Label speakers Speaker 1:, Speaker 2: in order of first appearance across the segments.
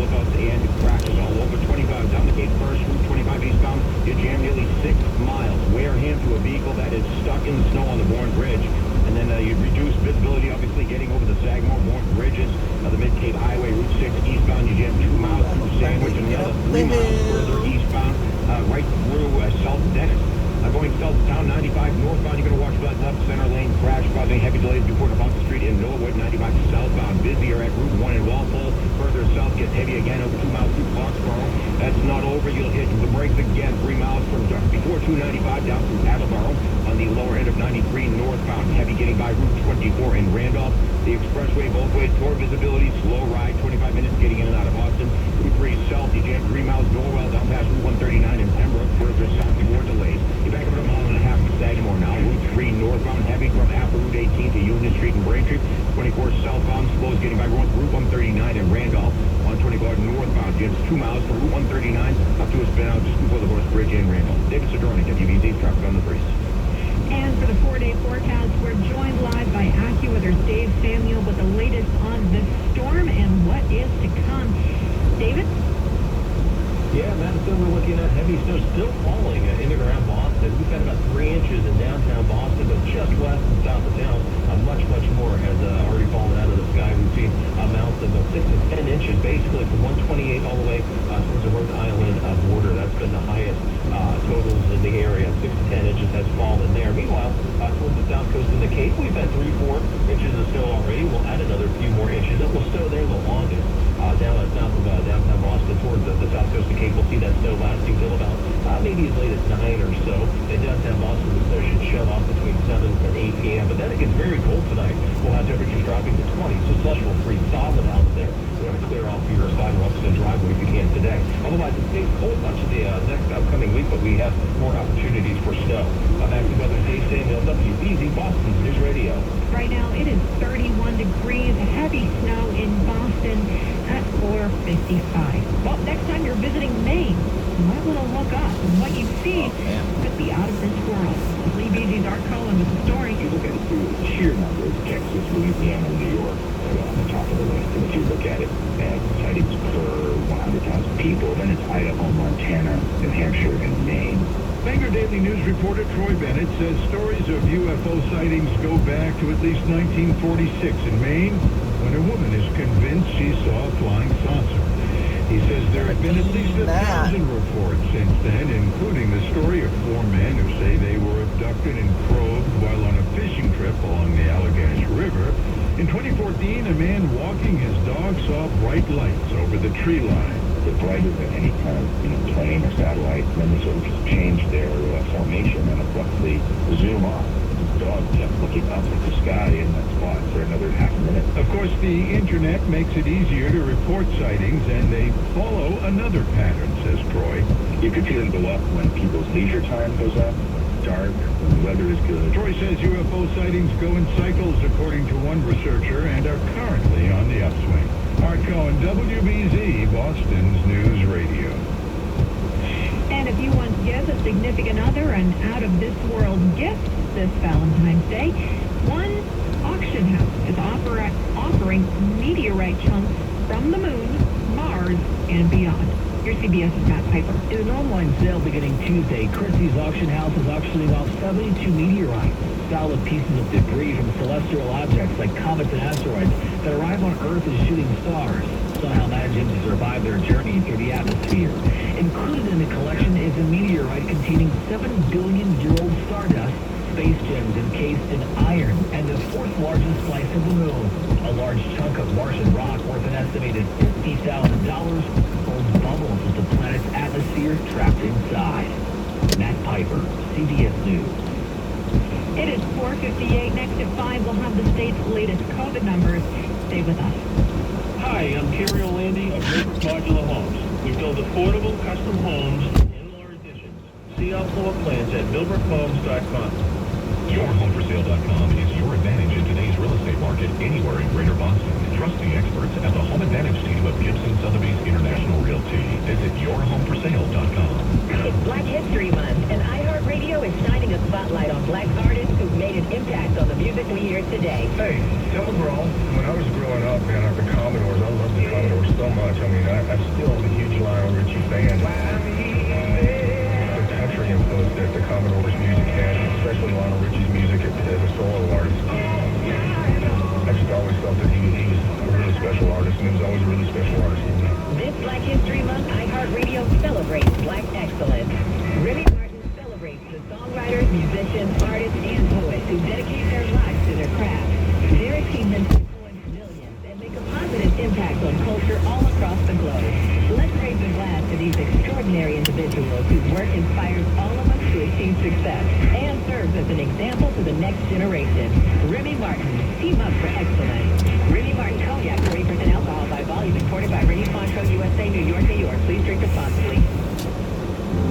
Speaker 1: slowdowns and crashes all over. 25 down the gate first, Route 25 eastbound. You jam nearly 6 miles. Wareham to a vehicle that is stuck in the snow on the Bourne Bridge. And then you reduce visibility, obviously, getting over the Sagamore, Bourne Bridges. The Mid-Cape Highway, Route 6 eastbound. You jam 2 miles through Sandwich and another 3 miles further eastbound, right through South Dennis. Going south to town, 95 northbound, you're going to watch that left center lane crash, causing heavy delays before Devonta Street in Norwood. 95 southbound, busier at Route 1 in Walpole. Further south gets heavy again over 2 miles through Foxborough. That's not over. You'll hit the brakes again 3 miles from just before 295 down through Attleboro. On the lower end of 93 northbound, heavy getting by Route 24 in Randolph. The expressway both ways, poor visibility, slow ride, 25 minutes getting in and out of Austin. Route 3 south, you jam 3 miles Norwell down past Route 139 in Pembroke. Further south, more delays. You're back about a mile and a half to Sagamore now. Route 3 northbound, heavy from after Route 18 to Union Street in Braintree. 24 southbound, slows getting by Route 139 in Randolph. 124 northbound, jams 2 miles from Route 139 up to a spin out just before the Horse Bridge in Randolph. David Cedrone, WBZ's Traffic on the Breeze.
Speaker 2: And for the 4-day forecast, we're joined live by AccuWeather's Dave Samuel with the latest on this storm and what is to come. David?
Speaker 3: Yeah, Madison, we're looking at heavy snow still falling in and around Boston. We've got about 3 inches in downtown Boston, but just west and south of town, much more has already fallen out of the sky. We've seen amounts of 6 to 10 inches, basically from 128 all the way towards the Rhode Island border. That's been the highest totals in the area. 6 to 10 inches has fallen there. Meanwhile, towards the south coast in the Cape, we've had 3-4 inches of snow already. We'll add another few more inches. It will snow there the longest. Down south of downtown Boston towards the south coast of Cape, we'll see that snow lasting till about maybe as late as 9 or so. In downtown Boston, the snow should shut off between 7 and 8 p.m. But then it gets very cold tonight. We'll have temperatures dropping to 20, so slush will freeze solid out there. We're going to clear off your sidewalks and driveway if you can today. Otherwise, it stays cold much of the next upcoming week, but we have more opportunities for snow. Back to weather, Dave Samuel, WBZ Boston News Radio.
Speaker 2: Right now, it is 31 degrees, heavy snow in Boston at 4:55. Well, next time you're visiting Maine, you might want to look up. What you see could be out of this world. Lee BZ's Art Cullen with the story.
Speaker 1: If you look at it through the sheer numbers, Texas, Louisiana, New York, on the top of the list. And if you look at it as sightings per 100,000 people, then it's Idaho, Montana, New Hampshire, and Maine.
Speaker 4: Bangor Daily News reporter Troy Bennett says stories of UFO sightings go back to at least 1946 in Maine, when a woman is convinced she saw a flying saucer. He says there have been at least 1,000 reports since then, including the story of 4 men who say they were abducted and probed while on a fishing trip along the Allegheny River. In 2014, a man walking his dog saw bright lights over the tree line.
Speaker 1: The brighter than any kind of plane or satellite, then they sort of just change their formation and abruptly zoom off. The dog kept looking up at the sky in that spot for another half a minute.
Speaker 4: Of course, the internet makes it easier to report sightings, and they follow another pattern, says Troy.
Speaker 1: You can feel them go up when people's leisure time goes up, dark, when the weather is good.
Speaker 4: Troy says UFO sightings go in cycles, according to one researcher, and are currently on the upswing. Art Cohen, WBZ, Boston's News Radio.
Speaker 2: And if you want to give a significant other an out-of-this-world gift this Valentine's Day, one auction house is offering meteorite chunks from the moon, Mars, and beyond. Here's CBS's Matt Piper.
Speaker 5: In an online sale beginning Tuesday, Christie's Auction House is auctioning off 72 meteorites, solid pieces of debris from celestial objects like comets and asteroids that arrive on Earth as shooting stars, somehow managing to survive their journey through the atmosphere. Included in the collection is a meteorite containing 7 billion-year-old stardust, space gems encased in iron, and the 4th largest slice of the moon. A large chunk of Martian rock worth an estimated $50,000 holds bubbles of the planet's atmosphere trapped inside. Matt Piper, CBS News.
Speaker 2: It is 4:58. Next at 5, we'll have the state's latest COVID numbers. Stay with us.
Speaker 6: Hi, I'm Kerry O'Landy of Millbrook Modular Homes. We build affordable custom homes and in-law additions. See our floor plans at millbrookhomes.com.
Speaker 7: YourHomeForSale.com is your advantage in today's real estate market anywhere in Greater Boston. Trust the experts at the Home Advantage team of Gibson Sotheby's International Realty. Visit YourHomeForSale.com.
Speaker 8: It's Black History Month, and iHeartRadio is shining a spotlight on Black artists who've made an impact on the music we hear today.
Speaker 9: Hey, tell a girl, when I was growing up, man, the Commodores, I loved the Commodores so much. I
Speaker 3: mean, I still am a huge Lionel Richie fan. The country influence that the Commodore's music had, especially Lionel Richie's music as a solo artist. I just always felt that he was a really special artist, and he was always a really special artist to me.
Speaker 8: This Black History Month, iHeartRadio celebrates Black excellence. Remy Martin celebrates the songwriters, musicians, artists, and poets who dedicate their lives to their craft. Their achievements influence millions and make a positive impact on culture all across the globe. Let's raise a glass to these extraordinary individuals whose work inspires all of us to achieve success and serves as an example to the next generation. Remy Martin, team up for excellence. Remy Martin Cognac, 40% alcohol by volume, imported by Remy Cointreau, USA, New York, New York. Please drink responsibly.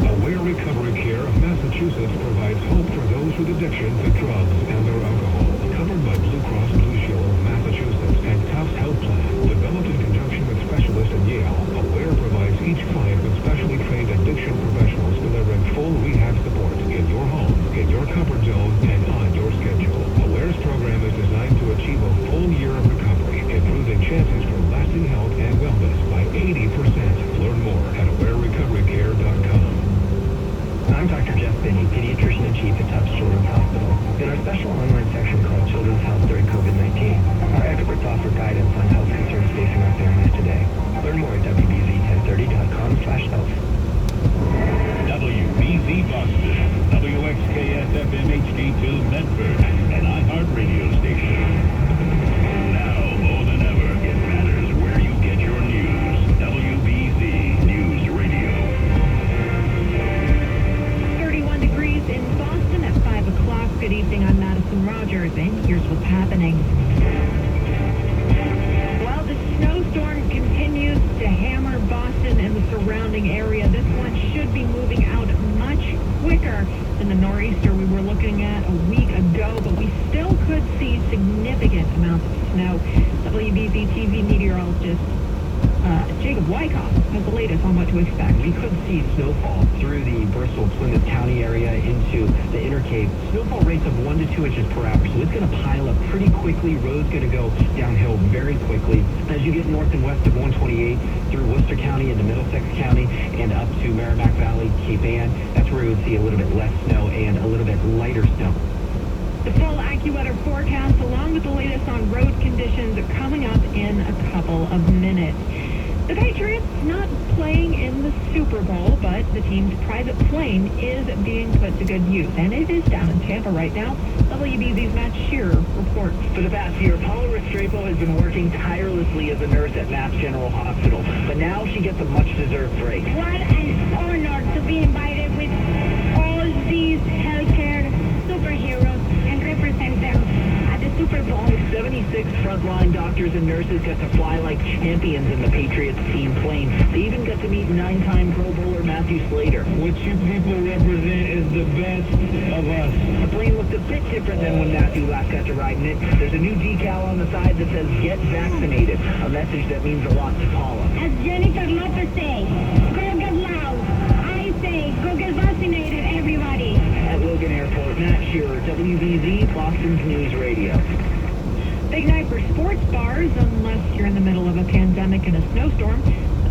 Speaker 4: Aware Recovery Care of Massachusetts provides hope for those with addiction to drugs and/or alcohol. Covered by Blue Cross Blue Shield of Massachusetts and Tufts Health Plan. Developed in conjunction with specialists at Yale, Aware provides each client with specially trained addiction professionals delivering full rehab support in your home, in your comfort zone, and on your schedule. Aware's program is designed to achieve a full year of recovery, improving chances for lasting health and wellness by 80%. Learn more at awarerecoverycare.com.
Speaker 3: I'm Dr. Jeff Binney, pediatrician-in-chief at Tufts Children's Hospital. In our special online section called Children's Health During COVID-19, our experts offer guidance on health concerns facing our families today. Learn more at WBZ1030.com/health.
Speaker 7: WBZ Boston, WXKS-FM HD2 Medford, an iHeart radio station. Now more than ever, it matters where you get your news. WBZ News Radio.
Speaker 2: 31 degrees in Boston at 5 o'clock. Good evening, I'm Madison Rogers, and here's what's happening. While the snowstorm continues to hammer Boston and the surrounding area, this one should be moving out much quicker than the nor'easter we were looking at a week ago, but we still could see significant amounts of snow. WBZ TV meteorologist Jacob Wyckoff has the latest on what to expect.
Speaker 5: We could see snowfall through the Bristol-Plymouth County area into the Inner Cape. Snowfall rates of 1 to 2 inches per hour, so it's going to pile up pretty quickly. Road's going to go downhill very quickly. As you get north and west of 128 through Worcester County into Middlesex County and up to Merrimack Valley, Cape Ann, that's where we would see a little bit less snow and a little bit lighter snow.
Speaker 2: The full AccuWeather forecast, along with the latest on road conditions, are coming up in a couple of minutes. The Patriots not playing in the Super Bowl, but the team's private plane is being put to good use, and it is down in Tampa right now. WBZ's Matt Shearer reports.
Speaker 5: For the past year, Paula Restrepo has been working tirelessly as a nurse at Mass General Hospital, but now she gets a much-deserved break.
Speaker 9: What an honor to be invited with all these healthcare superheroes and represent them at the Super Bowl.
Speaker 5: 76 frontline doctors and nurses got to fly like champions in the Patriots team plane. They even got to meet 9-time Pro Bowler Matthew Slater.
Speaker 3: What you people represent is the best of us.
Speaker 5: The plane looked a bit different than when Matthew last got to ride in it. There's a new decal on the side that says, "Get vaccinated," a message that means a lot to Paula.
Speaker 9: As Jennifer Lopez says, go get loud. I say, go get vaccinated, everybody.
Speaker 5: At Logan Airport, Matt Shearer, WBZ, Boston's News Radio.
Speaker 2: Big night for sports bars, unless you're in the middle of a pandemic and a snowstorm.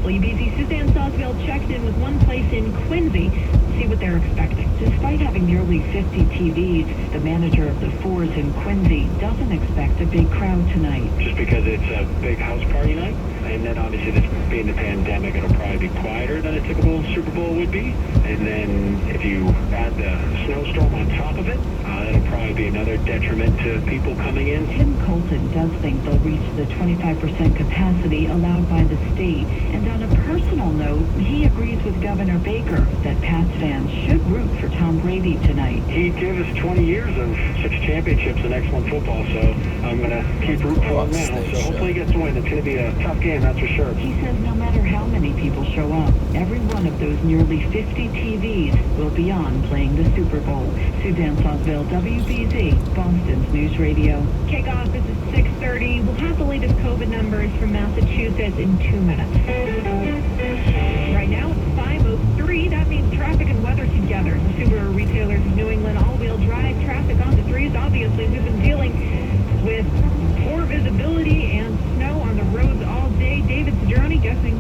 Speaker 2: WBZ Suzanne Sosville checked in with one place in Quincy to see what they're expecting.
Speaker 10: Despite having nearly 50 TVs, the manager of the Fours in Quincy doesn't expect a big crowd tonight.
Speaker 11: Just because it's a big house party night, and then obviously this being the pandemic, it'll probably be quieter than a typical Super Bowl would be. And then if you add the snowstorm on top of it, it'll probably be another detriment to people coming in.
Speaker 10: Tim Colton does think they'll reach the 25% capacity allowed by the state. And on a personal note, he agrees with Governor Baker that Pats fans should root for Tom Brady tonight.
Speaker 11: He gave us 20 years of 6 championships and excellent football, so I'm going to keep rooting for him now. So hopefully he gets a win. It's going to be a tough game, that's for sure.
Speaker 10: He says no matter how many people show up, every one of those nearly 50 TVs will be on playing the Super Bowl. Suzanne Sosville, WBZ, Boston's News Radio.
Speaker 2: Kickoff is at 6:30. We'll have the latest COVID numbers from Massachusetts in 2 minutes. Right now it's 5:03. That means traffic and weather together. The Subaru retailers of New England all-wheel drive traffic on the threes. Obviously, we've been dealing with poor visibility and snow on the roads all day. David Cedrone, guessing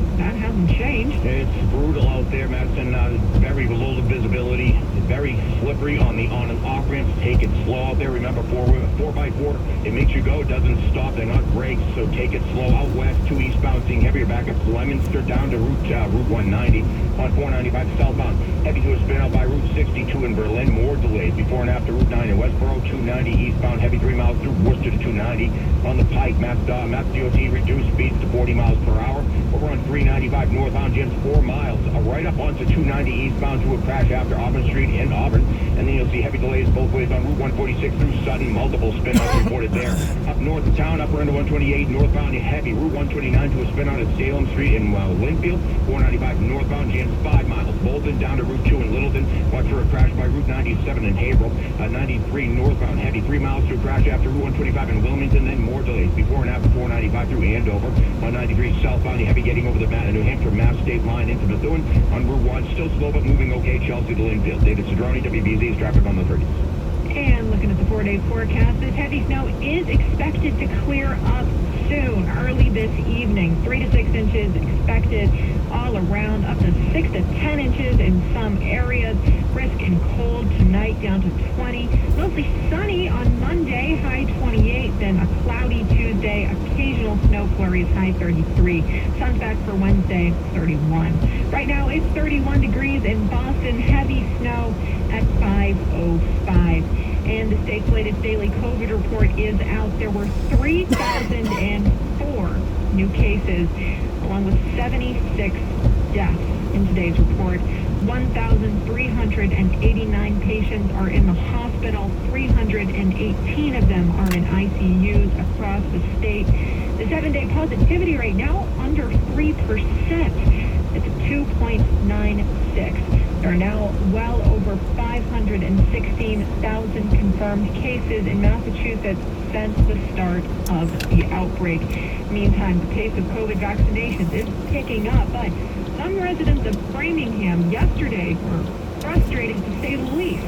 Speaker 1: out there, Madison. Very low visibility, very slippery on the on and off ramps. Take it slow out there. Remember, 4x4, it makes you go. It doesn't stop. They're not brakes, so take it slow. Out west, 2 eastbound, seeing heavier back at Leominster down to Route 190 on 495 southbound. Heavy to a spin out by Route 62 in Berlin. More delays before and after Route 9 in Westboro. 290 eastbound, heavy 3 miles through Worcester to 290 on the Pike. Mass DOT reduced speeds to 40 miles per hour. Over on 395 northbound, Jim's 4 miles. Right up onto 290 eastbound to a crash after Auburn Street in Auburn. And then you'll see heavy delays both ways on Route 146 through Sutton. Multiple spin-outs reported there. Up north of town, upper end of 128 northbound, heavy. Route 129 to a spin-out at Salem Street in Linfield. 495 northbound, Jim's 5 miles. Bolton down to Route 2 in Littleton. Watch for a crash by Route 97 in Haverhill. 93 northbound, heavy 3 miles to a crash after Route 125 in Wilmington. Then more delays before and after 495 through Andover. 193 southbound, heavy getting over the New Hampshire Mass State line into Methuen. On Route 1, still slow but moving okay. Chelsea to Linfield. David Cedrone, WBZ's traffic on the 30s.
Speaker 2: And looking at the 4-day forecast, this heavy snow is expected to clear up soon, early this evening. 3 to 6 inches expected all around, up to 6 to 10 inches in some areas. Brisk and cold tonight, down to 20. Mostly sunny on Monday, high 28. Then a cloudy Tuesday, occasional snow flurries, high 33. Sun's back for Wednesday, 31. Right now it's 31 degrees in Boston, heavy snow at 5:05. And the state's latest daily COVID report is out. There were 3,004 new cases, along with 76 deaths in today's report. 1,389 patients are in the hospital. 318 of them are in ICUs across the state. The 7-day positivity rate now under 3%. It's 2.96. There are now well over 516,000 confirmed cases in Massachusetts since the start of the outbreak. Meantime, the pace of COVID vaccinations is picking up, but some residents of Framingham yesterday were frustrated, to say the least,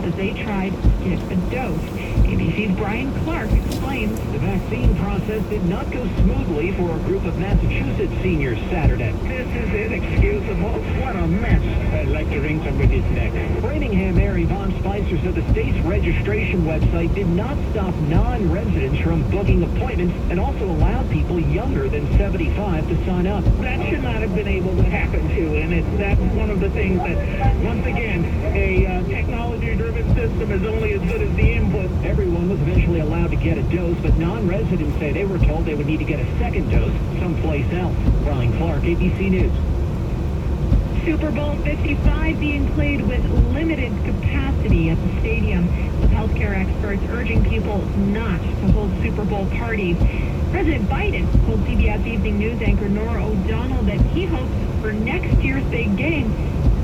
Speaker 2: as they tried to get a dose. ABC's Brian Clark explains.
Speaker 5: The vaccine process did not go smoothly for a group of Massachusetts seniors Saturday.
Speaker 11: This is inexcusable. What a mess. I'd like to wring somebody's neck.
Speaker 5: Framingham Mayor Yvonne Spicer said the state's registration website did not stop non-residents from booking appointments and also allowed people younger than 75 to sign up.
Speaker 11: That should not have been able to happen too, and that's one of the things that, once again, a technology-driven system is only as good as the input.
Speaker 5: Everyone was eventually allowed to get a dose, but non-residents say they were told they would need to get a second dose someplace else. Brian Clark, ABC News.
Speaker 2: Super Bowl 55 being played with limited capacity at the stadium, with healthcare experts urging people not to hold Super Bowl parties. President Biden told CBS Evening News anchor Norah O'Donnell that he hopes for next year's big game,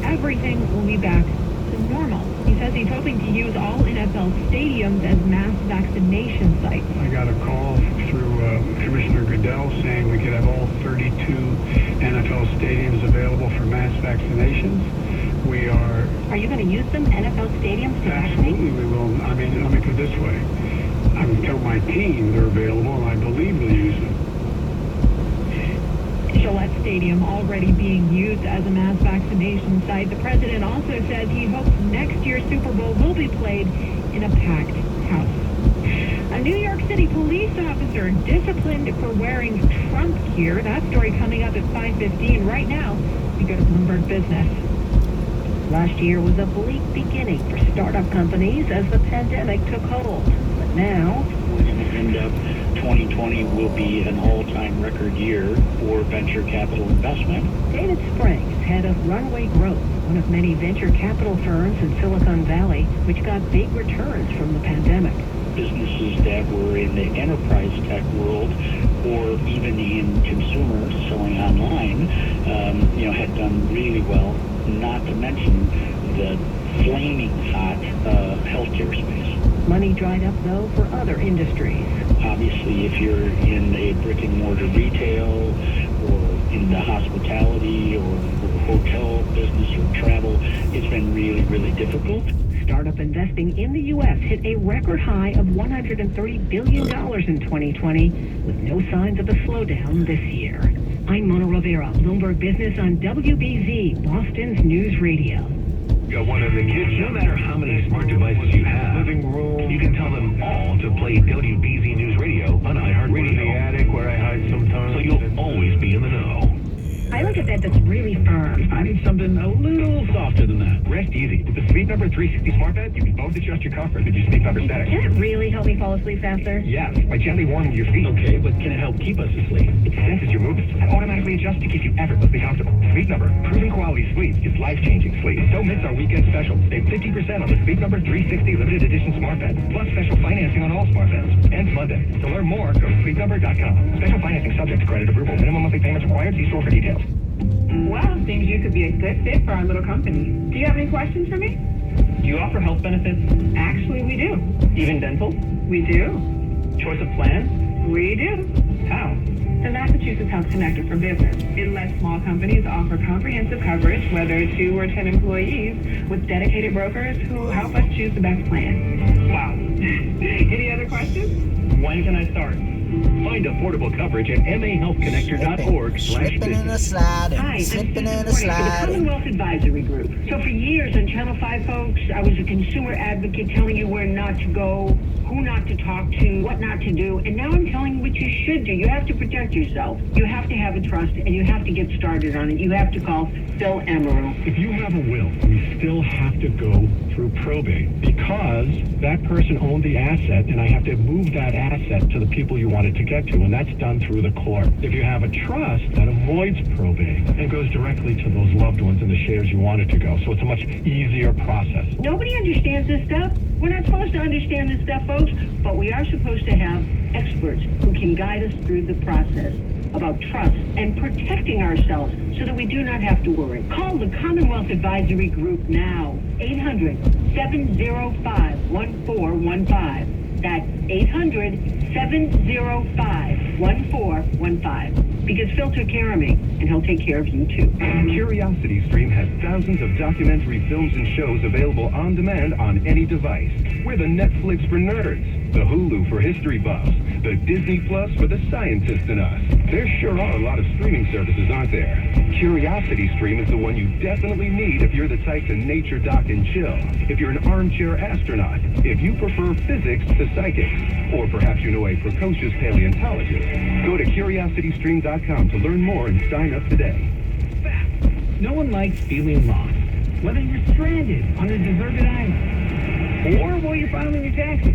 Speaker 2: everything will be back to normal. He says he's hoping to use all NFL stadiums as mass vaccination sites.
Speaker 12: I got a call through Commissioner Goodell saying we could have all 32 NFL stadiums available for mass vaccinations. We are...
Speaker 2: Are you going to use them, NFL stadiums, to vaccinate?
Speaker 12: Absolutely we will. I mean, let me put it this way. I can tell my team they're available, and I believe they'll use them.
Speaker 2: Gillette Stadium already being used as a mass vaccination site. The president also says he hopes next year's Super Bowl will be played in a packed house. A New York City police officer disciplined for wearing Trump gear. That story coming up at 5:15. Right now, we go to Bloomberg Business.
Speaker 8: Last year was a bleak beginning for startup companies as the pandemic took hold. But now,
Speaker 11: We're going to end up 2020 will be an all-time record year for venture capital investment.
Speaker 8: David Springs, head of Runway Growth, one of many venture capital firms in Silicon Valley, which got big returns from the pandemic.
Speaker 11: Businesses that were in the enterprise tech world or even in consumer selling online, had done really well, not to mention the flaming hot healthcare space.
Speaker 8: Money dried up, though, for other industries.
Speaker 11: Obviously, if you're in a brick-and-mortar retail or in the hospitality or hotel business or travel, it's been really, really difficult.
Speaker 8: Startup investing in the U.S. hit a record high of $130 billion in 2020, with no signs of a slowdown this year. I'm Mona Rivera, Bloomberg Business on WBZ, Boston's News Radio.
Speaker 3: Got one in the kitchen. No matter how many smart devices you have, living room, you can tell them all to play WBZ News Radio on iHeartRadio.
Speaker 12: In the attic where I hide sometimes.
Speaker 3: So you'll always be in the know.
Speaker 8: I like a bed that's really firm.
Speaker 3: I need something a little softer than that. Rest easy. With the Sleep Number 360 smart bed, you can both adjust your comfort with your Sleep Number settings.
Speaker 8: Can it really help me fall asleep faster?
Speaker 3: Yes, by gently warming your feet. Okay, but can it help keep us asleep? It senses your movements and automatically adjusts to keep you effortlessly comfortable. Sleep Number, proven quality sleep is life-changing sleep. Don't miss our weekend special. Save 50% on the Sleep Number 360 limited edition smart bed, plus special financing on all smart beds. Ends Monday. To learn more, go to sleepnumber.com. Special financing subject to credit approval. Minimum monthly payments required. See store for details.
Speaker 13: Well, seems you could be a good fit for our little company. Do you have any questions for me?
Speaker 5: Do you offer health benefits?
Speaker 13: Actually, we do.
Speaker 5: Even dental?
Speaker 13: We do.
Speaker 5: Choice of plans?
Speaker 13: We do.
Speaker 5: How?
Speaker 13: The Massachusetts Health Connector for Business. It lets small companies offer comprehensive coverage, whether 2 or 10 employees, with dedicated brokers who help us choose the best plan.
Speaker 5: Wow.
Speaker 13: Any other questions?
Speaker 5: When can I start?
Speaker 3: Find affordable coverage at mahealthconnector.org/business.
Speaker 14: Slipping and a sliding,
Speaker 8: Hi,
Speaker 14: slipping
Speaker 8: I'm
Speaker 14: and a
Speaker 8: Susan Porter for the
Speaker 14: sliding.
Speaker 8: Commonwealth Advisory Group. So for years on Channel 5, folks, I was a consumer advocate telling you where not to go, who not to talk to, what not to do, and now I'm telling you what you should do. You have to protect yourself. You have to have a trust, and you have to get started on it. You have to call Phil Emerald.
Speaker 3: If you have a will, we still have to go through probate because that person owned the asset and I have to move that asset to the people you want it to get to, and that's done through the court. If you have a trust, that avoids probate and goes directly to those loved ones and the shares you want it to go. So it's a much easier process.
Speaker 8: Nobody understands this stuff. We're not supposed to understand this stuff, folks, but we are supposed to have experts who can guide us through the process about trust and protecting ourselves so that we do not have to worry. Call the Commonwealth Advisory Group now. 800-705-1415. That's 800-705-1415. Because Phil took care of me, and he'll take care of you too.
Speaker 3: CuriosityStream has thousands of documentary films and shows available on demand on any device. We're the Netflix for nerds, the Hulu for history buffs, the Disney Plus for the scientists in us. There sure are a lot of streaming services, aren't there? CuriosityStream is the one you definitely need if you're the type to nature dock and chill, if you're an armchair astronaut, if you prefer physics to psychics, or perhaps you know a precocious paleontologist. Go to CuriosityStream.com to learn more and sign up today.
Speaker 5: Fact. No one likes feeling lost. Whether you're stranded on a deserted island or while you're filing your taxes.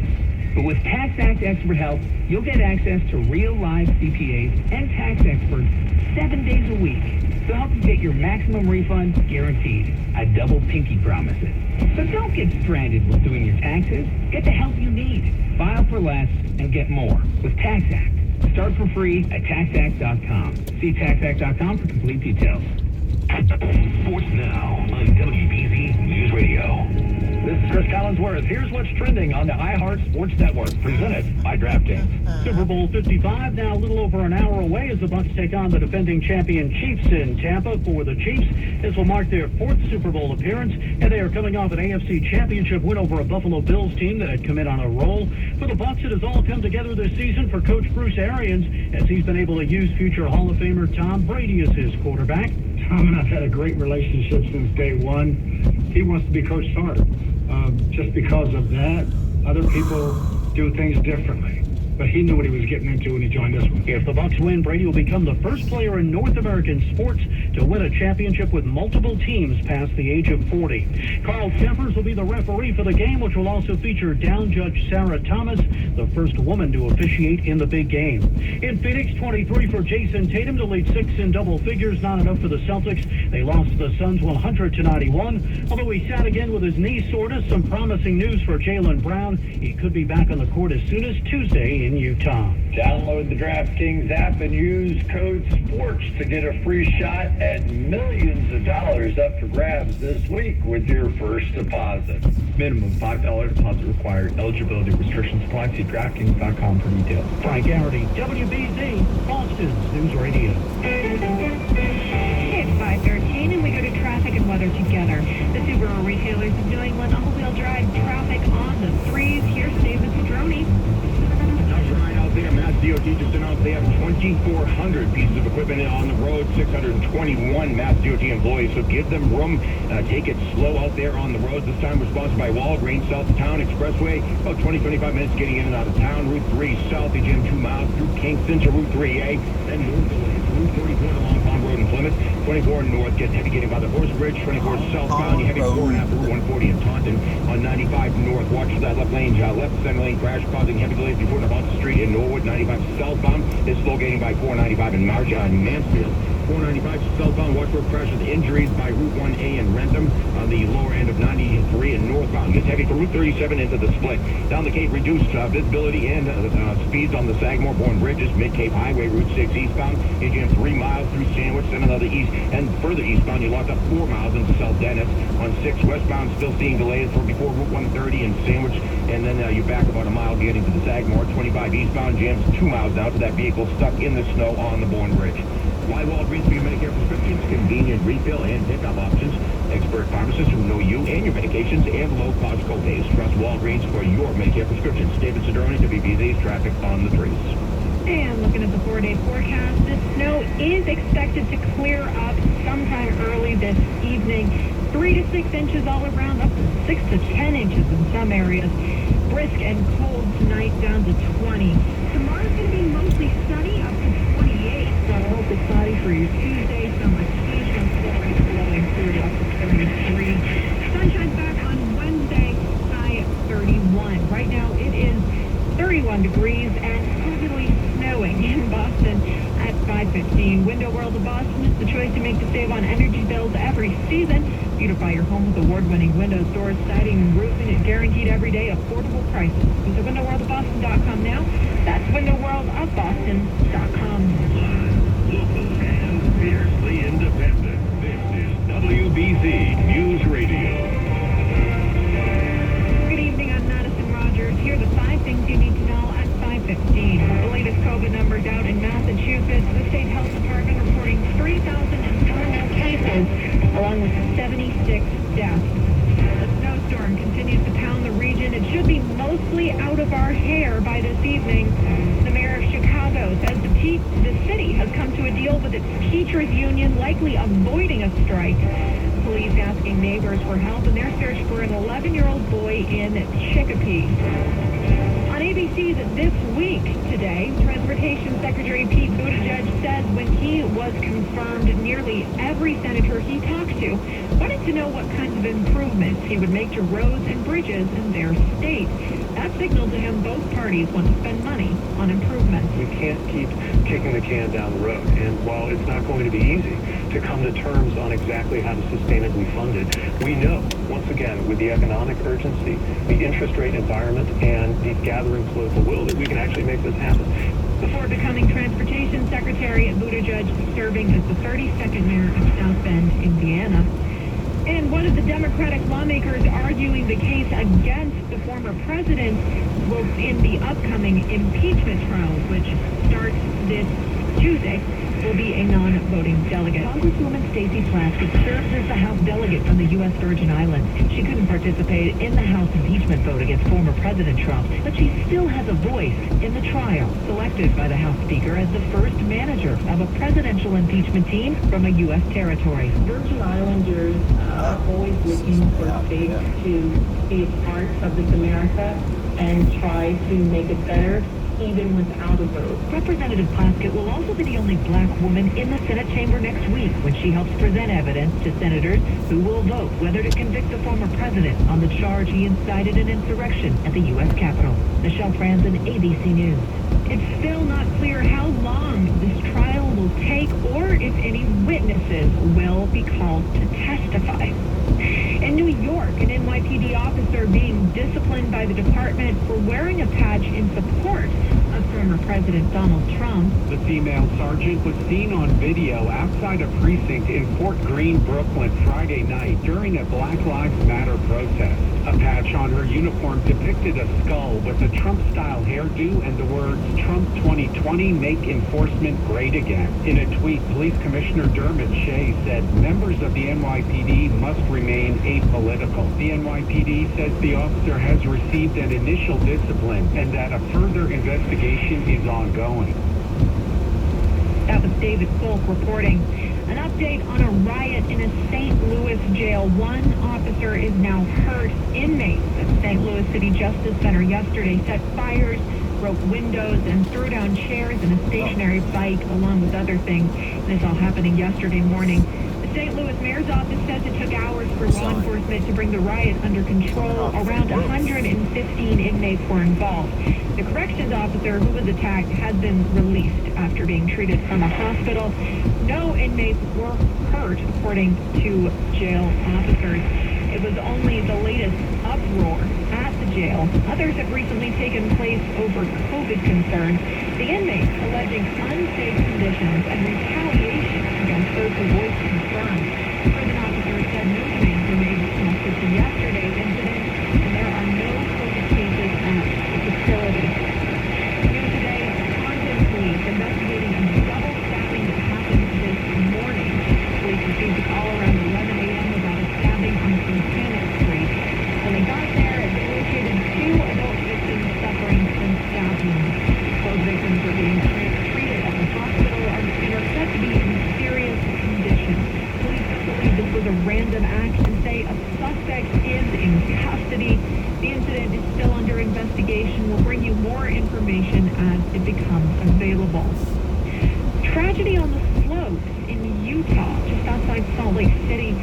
Speaker 5: But with Tax Act Expert Help, you'll get access to real live CPAs and tax experts 7 days a week. They'll help you get your maximum refund guaranteed. I double pinky promise it. So don't get stranded while doing your taxes. Get the help you need. File for less and get more with Tax Act. Start for free at TaxAct.com. See TaxAct.com for complete details.
Speaker 7: Sports now on WBZ News Radio.
Speaker 3: This is Chris Collinsworth. Here's what's trending on the iHeart Sports Network, presented by DraftKings.
Speaker 5: Super Bowl 55 now a little over an hour away as the Bucs take on the defending champion Chiefs in Tampa. For the Chiefs, this will mark their 4th Super Bowl appearance, and they are coming off an AFC Championship win over a Buffalo Bills team that had come in on a roll. For the Bucs, it has all come together this season for Coach Bruce Arians as he's been able to use future Hall of Famer Tom Brady as his quarterback.
Speaker 12: Tom and I've had a great relationship since day one. He wants to be coached hard. Just because of that, other people do things differently. But he knew what he was getting into when he joined this one.
Speaker 5: If the Bucs win, Brady will become the first player in North American sports to win a championship with multiple teams past the age of 40. Carl Chambers will be the referee for the game, which will also feature down judge Sarah Thomas, the first woman to officiate in the big game. In Phoenix, 23 for Jason Tatum to lead 6 in double figures, not enough for the Celtics. They lost to the Suns 100-91. Although he sat again with his knee soreness, some promising news for Jaylen Brown. He could be back on the court as soon as Tuesday in Utah.
Speaker 15: Download the DraftKings app and use code SPORTS to get a free shot at millions of dollars up for grabs this week with your first deposit.
Speaker 16: Minimum $5 deposit required. Eligibility restrictions apply. See DraftKings.com for details.
Speaker 5: Frank Garrity, WBZ, Boston's News Radio.
Speaker 2: It's 5:13 and we go to traffic and weather together. The Subaru retailers of New England all-wheel drive traffic on the 3s. Here's David Cedrone.
Speaker 1: Mass DOT just announced they have 2,400 pieces of equipment on the road. 21 Mass DOT employees, so give them room. Take it slow out there on the roads. This time we're sponsored by Walgreens, South of Town Expressway. About 20-25 minutes getting in and out of town. Route 3 south, you jam 2 miles through Kingston to Route 3A. Then move to Route 44 to Long Pond Road in Plymouth. 24 north gets heavy getting by the Horse Bridge. 24 southbound, you heavy 4.5 to Route 140 in Taunton. On 95 north, watch for that left lane, left center lane crash causing heavy delays before Navanza Street in Norwood. 95 southbound is slow getting by 495 in Mansfield. 495 southbound, watch for crashes, injuries by Route 1A in Rentham on the lower end of 93 and northbound. Gets heavy for Route 37 into the split. Down the Cape, reduced visibility and speeds on the Sagamore-Bourne bridges. Mid-Cape Highway, Route 6 eastbound. You jam 3 miles through Sandwich, then another east. And further eastbound, you locked up 4 miles into South Dennis. On 6 westbound, still seeing delays for before Route 130 in Sandwich. And then you back about a mile getting to the Sagamore. 25 eastbound, jams 2 miles now to that vehicle stuck in the snow on the Bourne Bridge. Why Walgreens for your Medicare prescriptions, convenient refill and pickup options, expert pharmacists who know you and your medications, and low-cost copays. Trust Walgreens for your Medicare prescriptions. David Cedrone, WBZ's Traffic on the 3s.
Speaker 2: And looking at the 4-day forecast, this snow is expected to clear up sometime early this evening. 3 to 6 inches all around, up to 6 to 10 inches in some areas. Brisk and cold tonight, down to 20. Tomorrow's going to be mostly sunny, up to 28. So I hope it's cloudy for your Tuesday. Some occasional flurries blowing through up to 33. Sunshine's back on Wednesday, high 31. Right now it is 31 degrees and heavily snowing in Boston at 5:15. Window World of Boston is the choice you make to save on energy bills every season. Beautify your home with award-winning windows, doors, siding, and roofing at guaranteed everyday affordable prices. Visit windowworldofboston.com now. That's windowworldofboston.com.
Speaker 7: Local and fiercely independent. This is WBZ News Radio.
Speaker 2: Good evening, I'm Madison Rogers. Here are the 5 things you need to know at 5:15. The latest COVID numbers out in Massachusetts. The state health department reporting 3,004 new cases, along with 76 deaths. The snowstorm continues to pound the region. It should be mostly out of our hair by this evening. The mayor of Chicago says the city has come to a deal with its teachers union, likely avoiding a strike. Police asking neighbors for help in their search for an 11-year-old boy in Chicopee. On ABC's This Week today, Transportation Secretary Pete Buttigieg said when he was confirmed, nearly every senator he talked to wanted to know what kinds of improvements he would make to roads and bridges in their state. That signaled to him both parties want to spend money on improvements.
Speaker 11: We can't keep kicking the can down the road. And while it's not going to be easy to come to terms on exactly how to sustainably fund it, we know, once again, with the economic urgency, the interest rate environment, and the gathering political will, that we can actually make this happen.
Speaker 2: Before becoming Transportation Secretary, Buttigieg serving as the 32nd mayor of South Bend, Indiana. And one of the Democratic lawmakers arguing the case against the former president will in the upcoming impeachment trials, which starts this Tuesday, will be a non-voting delegate.
Speaker 10: Congresswoman Stacey Plaskett serves as the House delegate from the U.S. Virgin Islands. She couldn't participate in the House impeachment vote against former President Trump, but she still has a voice in the trial. Selected by the House Speaker as the first manager of a presidential impeachment team from a U.S. territory.
Speaker 14: Virgin Islanders are always looking for states to be a part of this America and try to make it better, even without a vote.
Speaker 10: Representative Plaskett will also be the only black woman in the Senate chamber next week when she helps present evidence to senators who will vote whether to convict the former president on the charge he incited an insurrection at the U.S. Capitol. Michelle Franzen, ABC News.
Speaker 2: It's still not clear how long this trial will take or if any witnesses will be called to testify. In New York, an NYPD officer being disciplined by the department for wearing a patch in support of former President Donald Trump.
Speaker 17: The female sergeant was seen on video outside a precinct in Fort Greene, Brooklyn, Friday night during a Black Lives Matter protest. A patch on her uniform depicted a skull with a Trump-style hairdo and the words, "Trump 2020, make enforcement great again." In a tweet, Police Commissioner Dermot Shea said members of the NYPD must remain apolitical. The NYPD says the officer has received an initial discipline and that a further investigation is ongoing.
Speaker 2: That was David Folk reporting. An update on a riot in a St. Louis jail. One officer is now hurt. Inmates at St. Louis City Justice Center yesterday set fires, broke windows, and threw down chairs and a stationary bike, along with other things. This all happening yesterday morning. The St. Louis Mayor's office says it took hours for law enforcement to bring the riot under control. Around 115 inmates were involved. The corrections officer who was attacked has been released after being treated from a hospital. No inmates were hurt, according to jail officers. It was only the latest uproar at the jail. Others have recently taken place over COVID concerns. The inmates alleging unsafe conditions and retaliation against those who voiced concerns. Prison officers said no names were made connected to yesterday's incident, and there are no COVID cases at the facility. New today, Compton police investigating a double stabbing that happened this morning. Police received a call around 11 a.m. about a stabbing on St. Street. When they got there, they located two adult victims suffering from stab wounds. Both victims were being treated at the hospital and are said to be in serious condition. Police believe this was a random act and say a suspect is in custody. The incident is still under investigation. We'll bring you more information as it becomes available. Tragedy on the slopes in Utah, just outside Salt Lake City.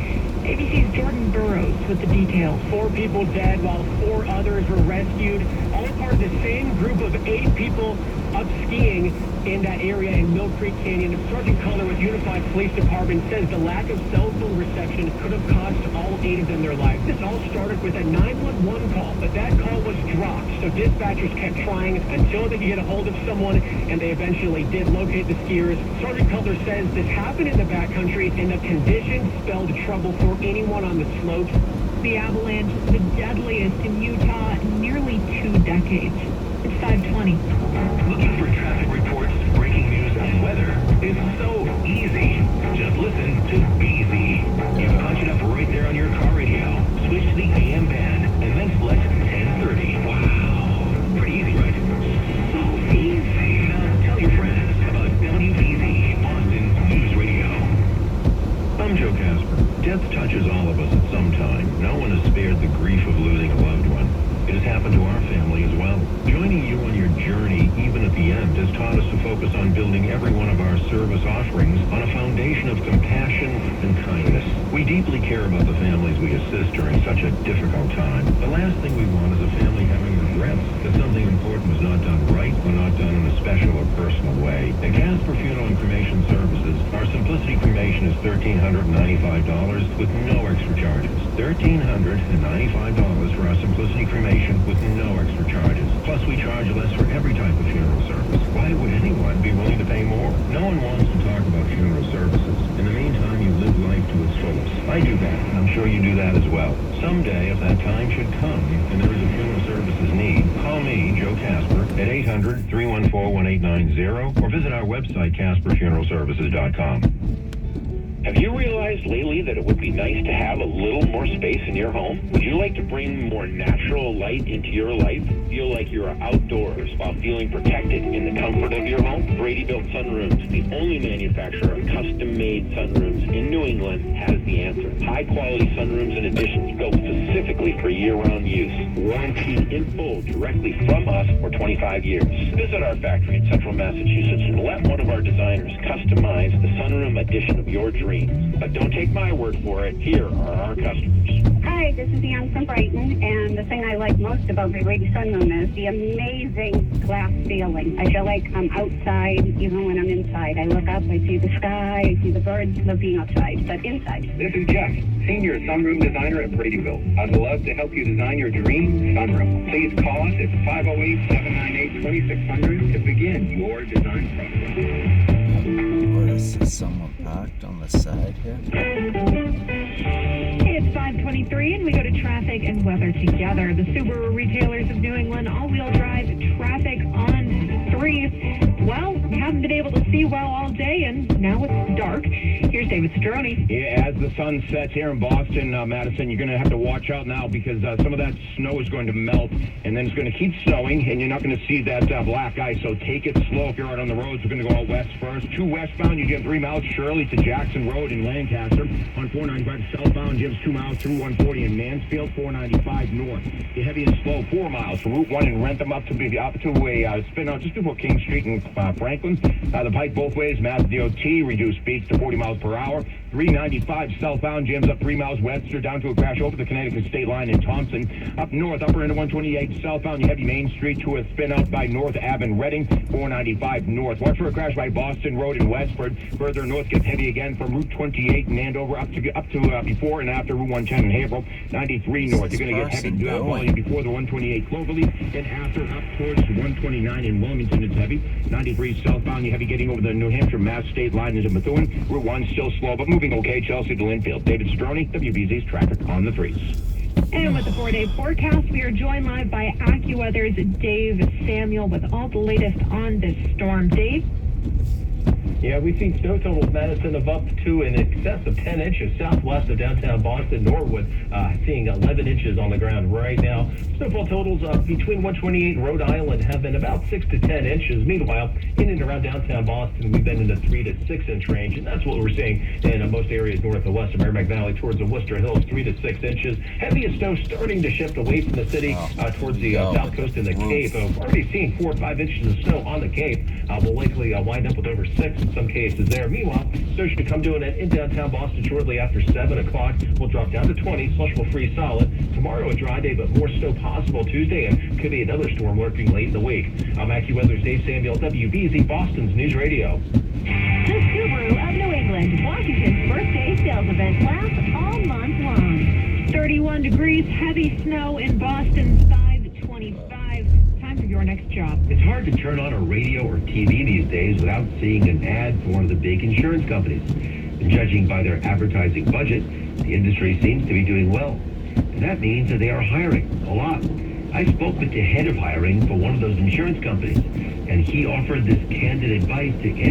Speaker 2: ABC's Jordan Burroughs with the details.
Speaker 5: 4 people dead while 4 others were rescued. All part of the same group of 8 people up skiing in that area in Mill Creek Canyon. Sergeant Connor with Unified Police Department says the lack of cell phone reception could have cost all 8 of them their lives. This all started with a 911 call, but that call was dropped. So dispatchers kept trying until they could get a hold of someone, and they eventually did locate the skiers. Sergeant Cutler says this happened in the backcountry, and the conditions spelled trouble for anyone on the slopes.
Speaker 2: The avalanche, the deadliest in Utah in nearly 2 decades. It's 5:20.
Speaker 7: Looking for traffic reports, breaking news, and weather is so easy. Just listen to BZ. You punch it up right there on your car radio. Switch to the AM band and then select 1030. Wow. Pretty easy, right? So easy. Now tell your friends about WBZ, Boston News Radio. I'm Joe Casper. Death touches all of us at some time. No one is spared the grief of losing a loved one. It has happened to our family as well. Joining you on your journey, even at the end, has taught us to focus on building every one of our service offerings on a foundation of compassion and kindness. We deeply care about the families we assist during such a difficult time. The last thing we want is a family having regrets that something important was not done right or not done in a special or personal way. At Casper Funeral and Cremation Services, our Simplicity Cremation is $1,395 with no extra charges. $1,395 for our Simplicity Cremation with no extra charges. Plus, we charge less for every type of funeral service. Why would anyone be willing to pay more? No one wants to talk about funeral services. In the meantime, you live life to its fullest. I do that, and I'm sure you do that as well. Someday, if that time should come, and there is a funeral services need, call me, Joe Casper, at 800-314-1890, or visit our website, CasperFuneralServices.com.
Speaker 11: Have you realized lately that it would be nice to have a little more space in your home? Would you like to bring more natural light into your life? Feel like you're outdoors while feeling protected in the comfort of your home? Brady Built Sunrooms, the only manufacturer of custom-made sunrooms in New England, has the answer. High-quality sunrooms and additions built specifically for year-round use. Warranty in full directly from us for 25 years. Visit our factory in Central Massachusetts and let one of our designers customize the sunroom edition of your dreams. But don't take my word for it. Here are our customers.
Speaker 9: Hi, this is Ann from Brighton, and the thing I like most about my Brady Sunroom is the amazing glass ceiling. I feel like I'm outside even when I'm inside. I look up, I see the sky, I see the birds. Love being outside, but inside.
Speaker 18: This is Jeff, Senior Sunroom Designer at Brady Built. I'd love to help you design your dream sunroom. Please call us at 508-798-2600 to begin your design process.
Speaker 19: What is this, someone parked on the side here?
Speaker 2: Hey, it's 5:23, and we go to traffic and weather together. The Subaru retailers of New England all-wheel drive traffic on 3. Well, haven't been able to see well all day, and now it's dark. Here's David Stroni.
Speaker 1: Yeah, as the sun sets here in Boston, Madison, you're going to have to watch out now because some of that snow is going to melt, and then it's going to keep snowing, and you're not going to see that black ice. So take it slow if you're out on the roads. We're going to go out west first. 2 westbound, you get 3 miles Shirley to Jackson Road in Lancaster. On 495 southbound, you have 2 miles through 140 in Mansfield. 495 north. You're heavy and slow 4 miles from Route 1 in Rentham up to a spin out just before King Street in Franklin. The pike both ways. Mass DOT reduced speeds to 40 miles per hour. 395 southbound jams up 3 miles Webster down to a crash over the Connecticut state line in Thompson. Up north, upper end of 128 southbound, you heavy Main Street to a spin out by North Ave in Reading. 495 north. Watch for a crash by Boston Road in Westford. Further north gets heavy again from Route 28 in Andover up to before and after Route 110 in Haverhill. 93 north. You're going to get heavy volume before the 128 Cloverleaf and after up towards 129 in Wilmington. It's heavy. 93 southbound, you heavy getting over the New Hampshire Mass state line into Methuen. Route 1 still slow, but moving okay. Chelsea to Linfield. David Stroni, WBZ's traffic on the 3s.
Speaker 2: And with the 4-day forecast, we are joined live by AccuWeather's Dave Samuel with all the latest on this storm. Dave?
Speaker 3: Yeah, we've seen snow totals, Madison, of up to in excess of 10 inches southwest of downtown Boston. Norwood seeing 11 inches on the ground right now. Snowfall totals between 128 and Rhode Island have been about 6 to 10 inches. Meanwhile, in and around downtown Boston, we've been in the 3 to 6 inch range, and that's what we're seeing in most areas north and west of Merrimack Valley towards the Worcester Hills, 3 to 6 inches. Heaviest snow starting to shift away from the city towards the south coast and the Cape. We've already seen 4 or 5 inches of snow on the Cape. We'll likely wind up with over 6 in some cases there. Meanwhile, snow should come to an end in downtown Boston shortly after 7 o'clock. We'll drop down to 20. Slush will freeze solid. Tomorrow a dry day, but more snow possible Tuesday, and could be another storm lurking late in the week. I'm AccuWeather's Dave Samuel, WBZ Boston's News Radio.
Speaker 8: The Subaru of New England, Washington's birthday sales event lasts all month long.
Speaker 2: 31 degrees, heavy snow in Boston, 525. Time for your next job.
Speaker 3: It's hard to turn on a radio or TV these days without seeing an ad for one of the big insurance companies. And judging by their advertising budget, the industry seems to be doing well. And that means that they are hiring a lot. I spoke with the head of hiring for one of those insurance companies, and he offered this candid advice to